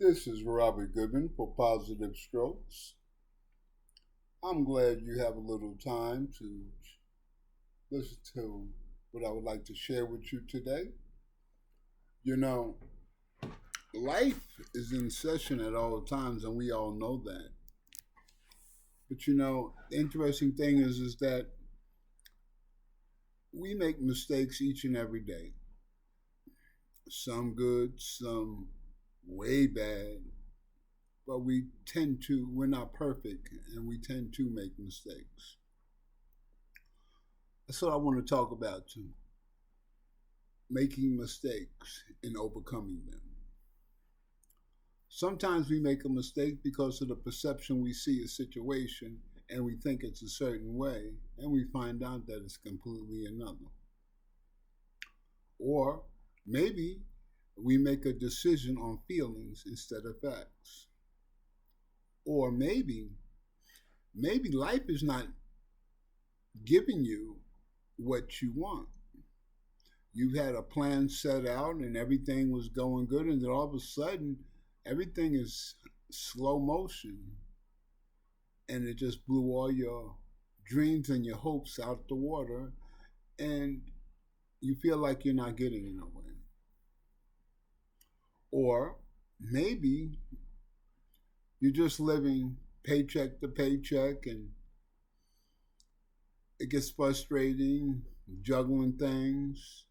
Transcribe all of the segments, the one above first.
This is Robert Goodman for Positive Strokes. I'm glad you have a little time to listen to what I would like to share with you today. You know, life is in session at all times, and we all know that. But the interesting thing is that we make mistakes each and every day. Some good, some way bad, but we're not perfect and we tend to make mistakes. That's what I want to talk about too. Making mistakes and overcoming them. Sometimes we make a mistake because of the perception we see a situation and we think it's a certain way and we find out that it's completely another. Or maybe we make a decision on feelings instead of facts. Or maybe life is not giving you what you want. You've had a plan set out and everything was going good, and then all of a sudden, everything is slow motion, and it just blew all your dreams and your hopes out the water, and you feel like you're not getting anywhere. Or maybe you're just living paycheck to paycheck, and it gets frustrating, juggling things,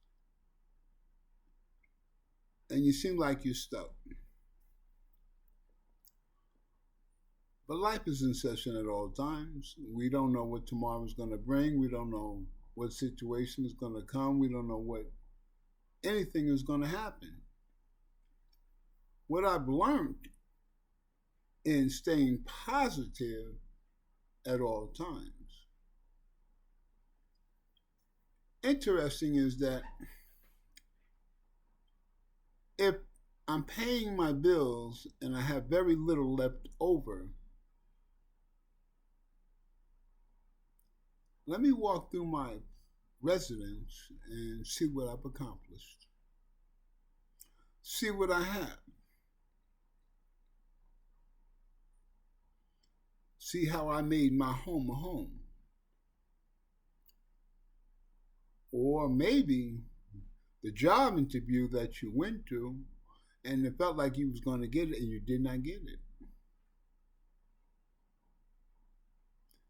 and you seem like you're stuck. But life is in session at all times. We don't know what tomorrow's going to bring. We don't know what situation is going to come. We don't know what anything is going to happen. What I've learned in staying positive at all times. Interesting is that if I'm paying my bills and I have very little left over, let me walk through my residence and see what I've accomplished. See what I have. See how I made my home a home. Or maybe the job interview that you went to and it felt like you was going to get it and you did not get it.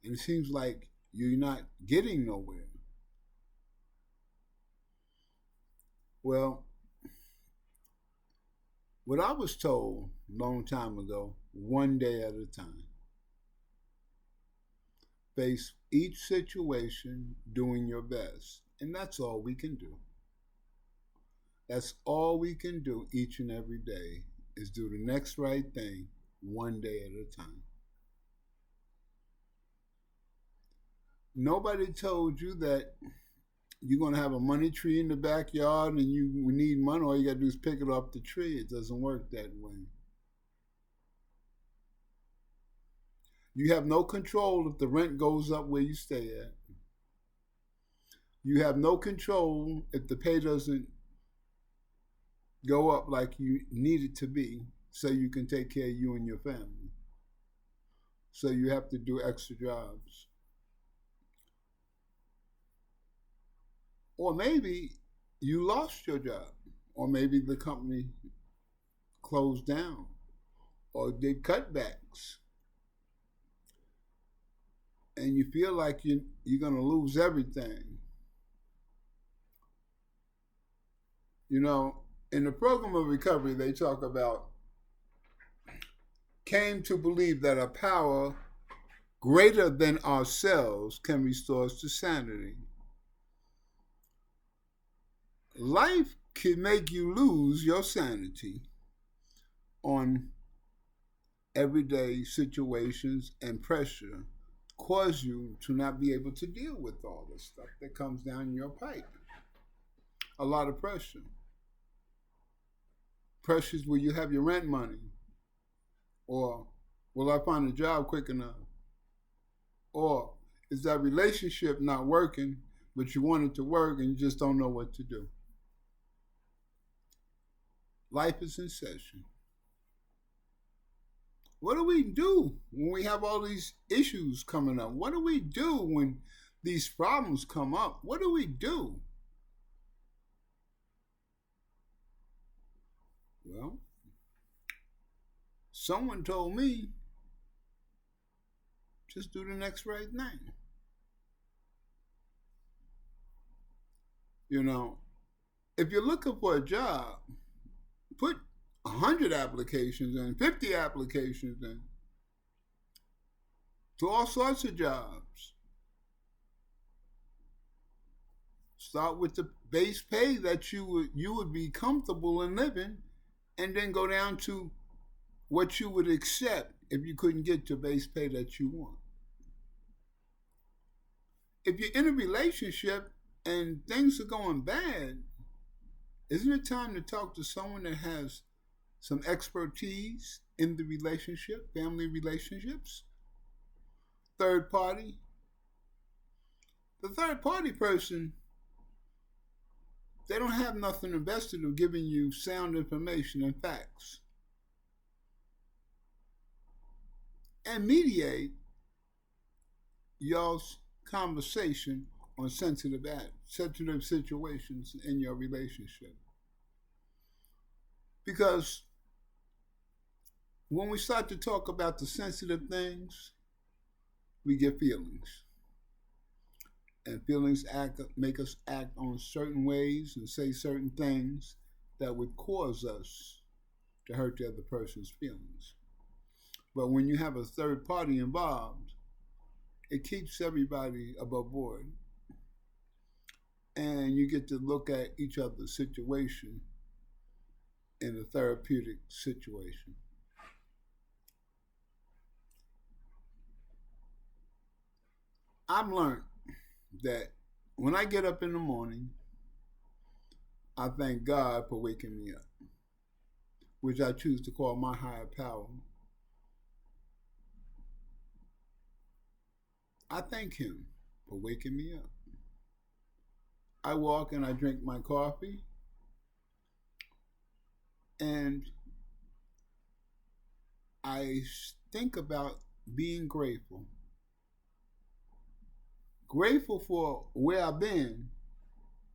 And it seems like you're not getting nowhere. Well, what I was told a long time ago, one day at a time. Face each situation doing your best. And that's all we can do. That's all we can do each and every day is do the next right thing one day at a time. Nobody told you that you're going to have a money tree in the backyard and you need money. All you got to do is pick it off the tree. It doesn't work that way. You have no control if the rent goes up where you stay at. You have no control if the pay doesn't go up like you need it to be so you can take care of you and your family. So you have to do extra jobs. Or maybe you lost your job. Or maybe the company closed down or did cutbacks. And you feel like you're going to lose everything. In the program of recovery, they talk about came to believe that a power greater than ourselves can restore us to sanity. Life can make you lose your sanity on everyday situations and pressure, cause you to not be able to deal with all the stuff that comes down your pipe. A lot of pressure. Pressures where you have your rent money, or will I find a job quick enough, or is that relationship not working but you want it to work and you just don't know what to do. Life is in session. What do we do when we have all these issues coming up? What do we do when these problems come up? What do we do? Well, someone told me just do the next right thing. You know, if you're looking for a job, put 100 applications in, 50 applications in, to all sorts of jobs. Start with the base pay that you would be comfortable in living, and then go down to what you would accept if you couldn't get the base pay that you want. If you're in a relationship and things are going bad, isn't it time to talk to someone that has some expertise in the relationship, family relationships? Third party. The third party person, they don't have nothing invested in giving you sound information and facts. And mediate y'all's conversation on sensitive situations in your relationship. Because when we start to talk about the sensitive things, we get feelings. And feelings make us act on certain ways and say certain things that would cause us to hurt the other person's feelings. But when you have a third party involved, it keeps everybody above board. And you get to look at each other's situation in a therapeutic situation. I've learned that when I get up in the morning, I thank God for waking me up, which I choose to call my higher power. I thank Him for waking me up. I walk and I drink my coffee, and I think about being grateful. Grateful for where I've been,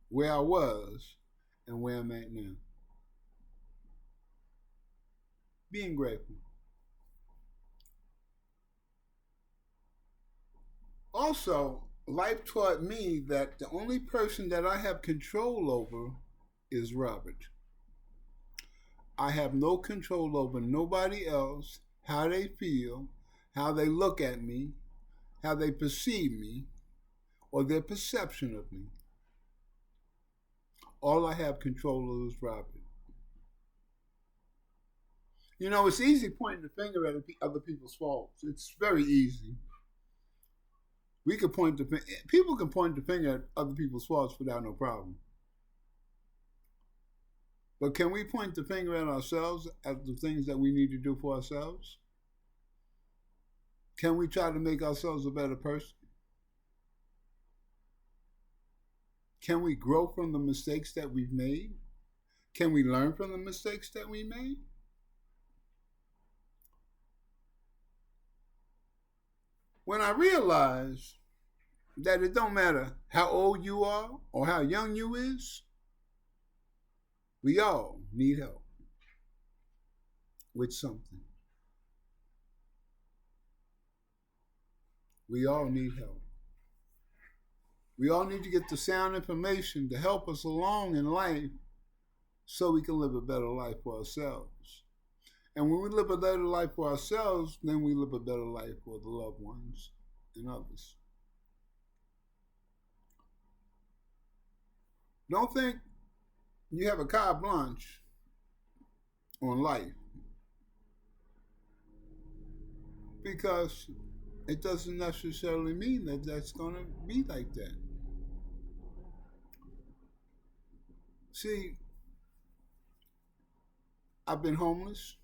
where I was, and where I'm at now. Being grateful. Also, life taught me that the only person that I have control over is Robert. I have no control over nobody else, how they feel, how they look at me, how they perceive me, or their perception of me. All I have control over is Robert. You know, it's easy pointing the finger at other people's faults. It's very easy. We could people can point the finger at other people's faults without no problem. But can we point the finger at ourselves at the things that we need to do for ourselves? Can we try to make ourselves a better person? Can we grow from the mistakes that we've made? Can we learn from the mistakes that we made? When I realized that it don't matter how old you are or how young you is, we all need help with something. We all need help. We all need to get the sound information to help us along in life so we can live a better life for ourselves. And when we live a better life for ourselves, then we live a better life for the loved ones and others. Don't think you have a carte blanche on life, because it doesn't necessarily mean that that's going to be like that. See, I've been homeless.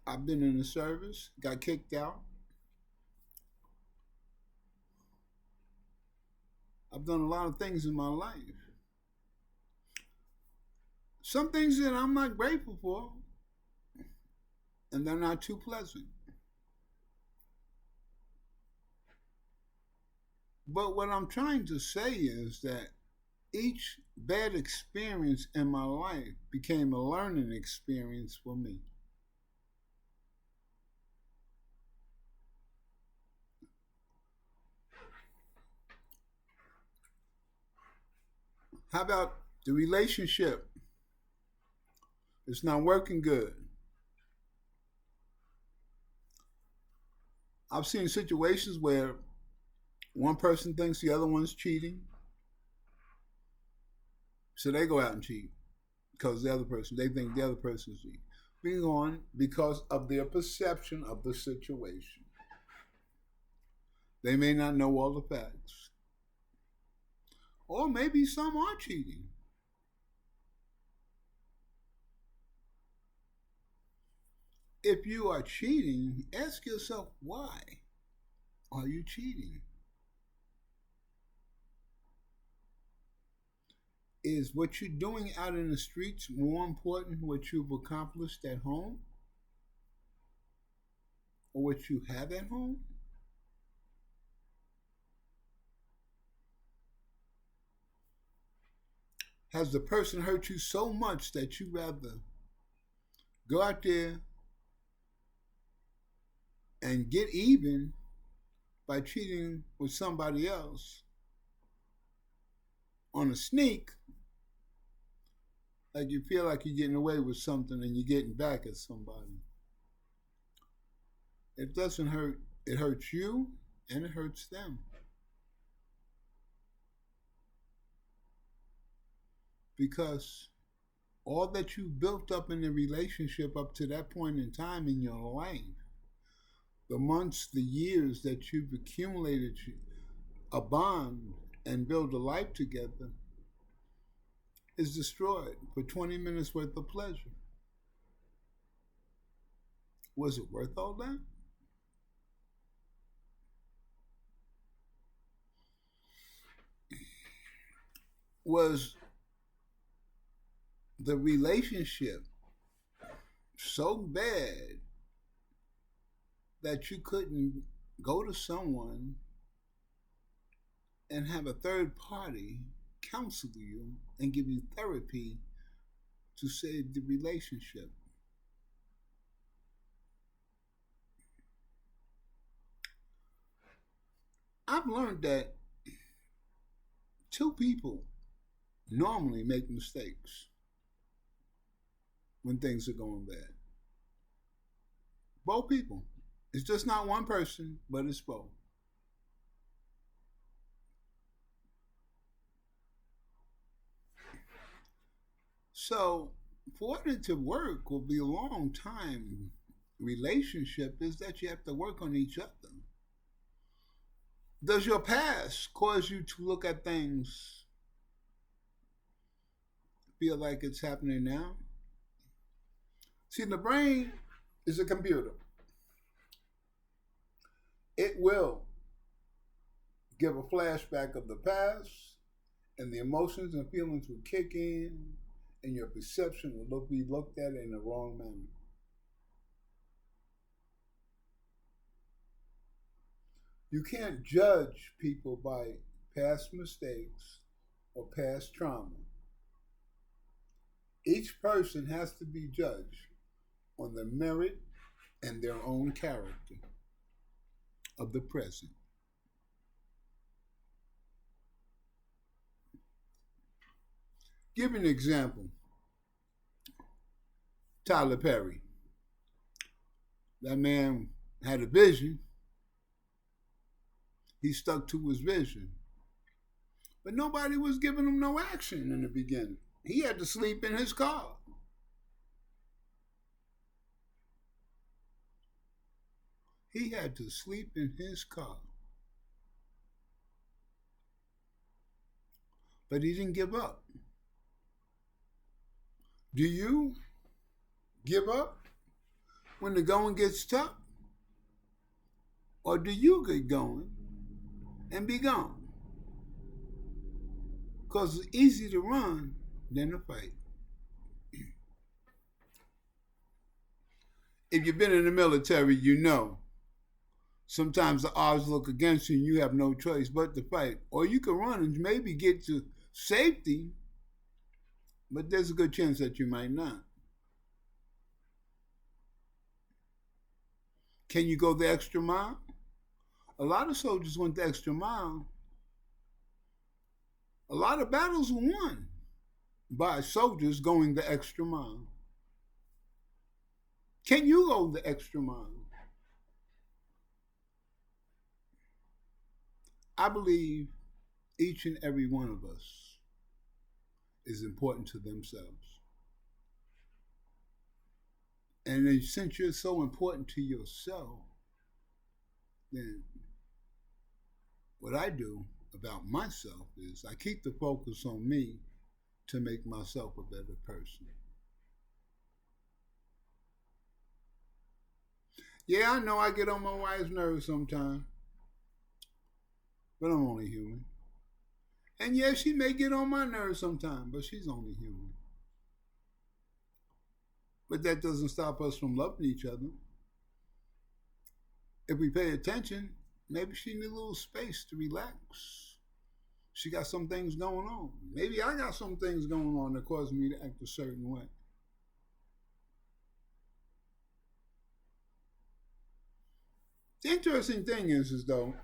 I've been in the service, got kicked out. I've done a lot of things in my life. Some things that I'm not grateful for, and they're not too pleasant. But what I'm trying to say is that each bad experience in my life became a learning experience for me. How about the relationship? It's not working good. I've seen situations where one person thinks the other one's cheating, so they go out and cheat because they think the other person's cheating. Being on because of their perception of the situation. They may not know all the facts. Or maybe some are cheating. If you are cheating, ask yourself why are you cheating? Is what you're doing out in the streets more important than what you've accomplished at home or what you have at home? Has the person hurt you so much that you rather go out there and get even by cheating with somebody else on a sneak, like you feel like you're getting away with something and you're getting back at somebody? It doesn't hurt, it hurts you and it hurts them. Because all that you built up in the relationship up to that point in time in your life, the months, the years that you've accumulated a bond and build a life together, is destroyed for 20 minutes worth of pleasure. Was it worth all that? Was the relationship so bad that you couldn't go to someone and have a third party counsel you and give you therapy to save the relationship? I've learned that two people normally make mistakes when things are going bad. Both people. It's just not one person, but it's both. So, for it to work will be a long time relationship is that you have to work on each other. Does your past cause you to look at things, feel like it's happening now? See, the brain is a computer. It will give a flashback of the past, and the emotions and feelings will kick in, and your perception will be looked at in the wrong manner. You can't judge people by past mistakes or past trauma. Each person has to be judged on the merit and their own character of the present. Give an example. Tyler Perry. That man had a vision. He stuck to his vision. But nobody was giving him no action in the beginning. He had to sleep in his car. He had to sleep in his car. But he didn't give up. Do you give up when the going gets tough? Or do you get going and be gone? Because it's easier to run than to fight. If you've been in the military, you know sometimes the odds look against you and you have no choice but to fight. Or you can run and maybe get to safety, but there's a good chance that you might not. Can you go the extra mile? A lot of soldiers went the extra mile. A lot of battles were won by soldiers going the extra mile. Can you go the extra mile? I believe each and every one of us is important to themselves. And then since you're so important to yourself, then what I do about myself is I keep the focus on me to make myself a better person. Yeah, I know I get on my wife's nerves sometimes, but I'm only human. And yeah, she may get on my nerves sometimes, but she's only human. But that doesn't stop us from loving each other. If we pay attention, maybe she needs a little space to relax. She got some things going on. Maybe I got some things going on that cause me to act a certain way. The interesting thing is though,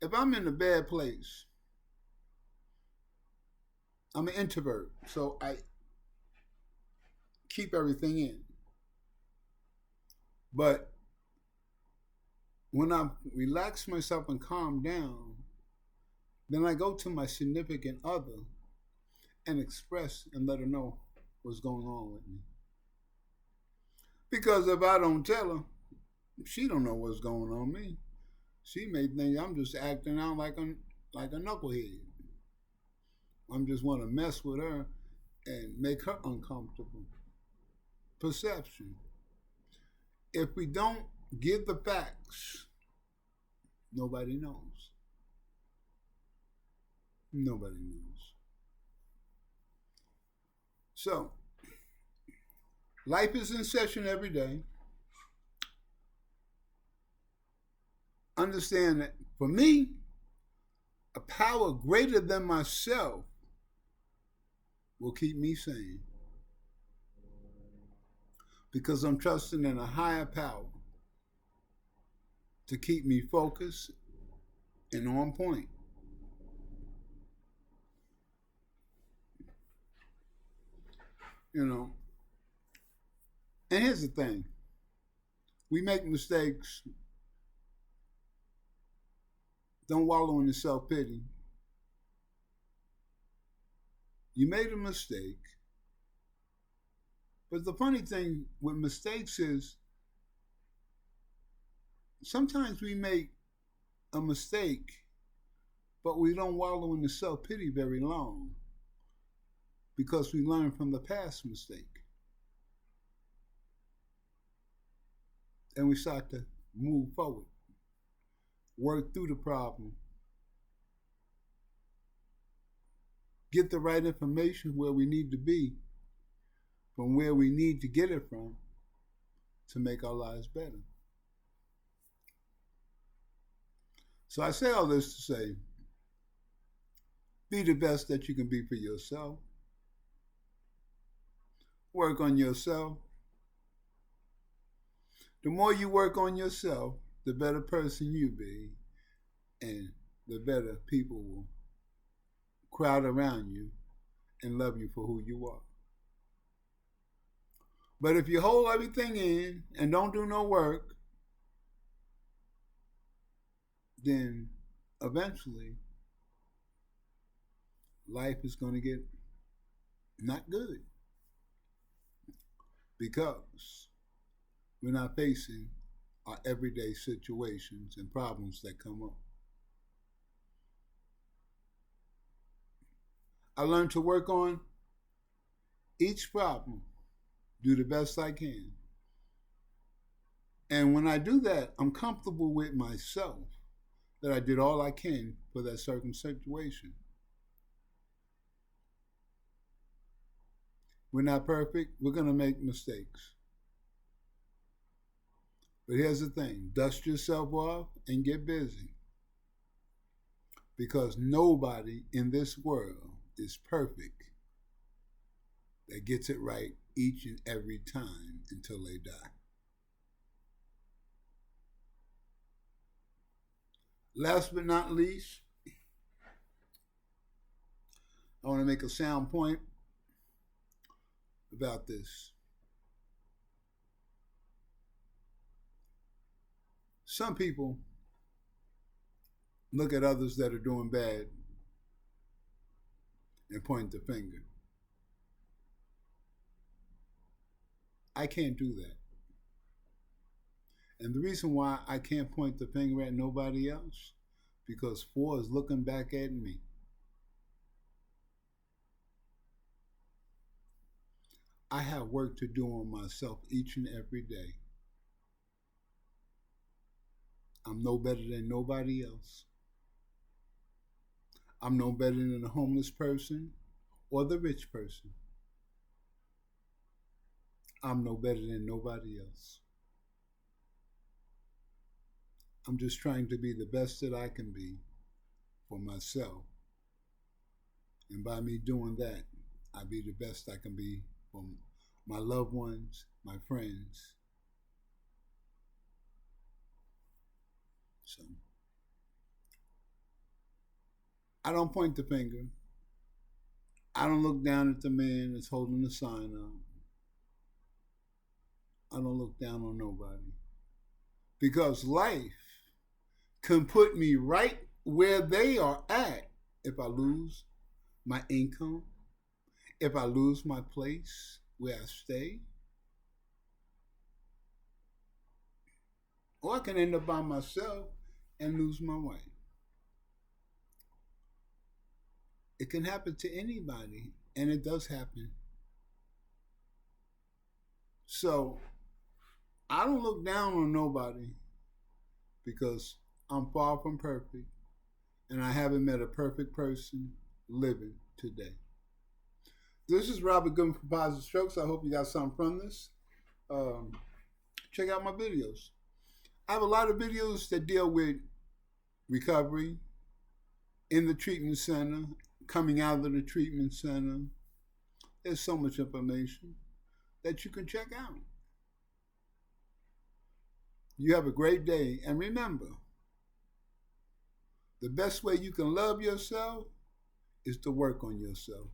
if I'm in a bad place, I'm an introvert, so I keep everything in. But when I relax myself and calm down, then I go to my significant other and express and let her know what's going on with me. Because if I don't tell her, she don't know what's going on with me. She may think I'm just acting out like a knucklehead. I'm just want to mess with her and make her uncomfortable. Perception. If we don't give the facts, nobody knows. Nobody knows. So, life is in session every day. Understand that for me, a power greater than myself will keep me sane. Because I'm trusting in a higher power to keep me focused and on point. You know, and here's the thing. We make mistakes. Don't wallow in the self-pity. You made a mistake. But the funny thing with mistakes is sometimes we make a mistake, but we don't wallow in the self-pity very long because we learn from the past mistake. And we start to move forward, work through the problem, get the right information where we need to be, from where we need to get it from to make our lives better. So I say all this to say, be the best that you can be for yourself. Work on yourself. The more you work on yourself, the better person you be, and the better people will crowd around you and love you for who you are. But if you hold everything in and don't do no work, then eventually life is going to get not good because we're not facing our everyday situations and problems that come up. I learned to work on each problem, do the best I can. And when I do that, I'm comfortable with myself that I did all I can for that certain situation. We're not perfect. We're going to make mistakes. But here's the thing, dust yourself off and get busy. Because nobody in this world is perfect that gets it right each and every time until they die. Last but not least, I want to make a sound point about this. Some people look at others that are doing bad and point the finger. I can't do that. And the reason why I can't point the finger at nobody else, because 4 is looking back at me. I have work to do on myself each and every day. I'm no better than nobody else. I'm no better than the homeless person or the rich person. I'm no better than nobody else. I'm just trying to be the best that I can be for myself. And by me doing that, I be the best I can be for my loved ones, my friends. So I don't point the finger. I don't look down at the man that's holding the sign up. I don't look down on nobody. Because life can put me right where they are at if I lose my income, if I lose my place where I stay, or I can end up by myself and lose my way. It can happen to anybody, and it does happen. So I don't look down on nobody because I'm far from perfect, and I haven't met a perfect person living today. This is Robert Goodman from Positive Strokes. I hope you got something from this. Check out my videos. I have a lot of videos that deal with recovery, in the treatment center, coming out of the treatment center. There's so much information that you can check out. You have a great day, and remember, the best way you can love yourself is to work on yourself.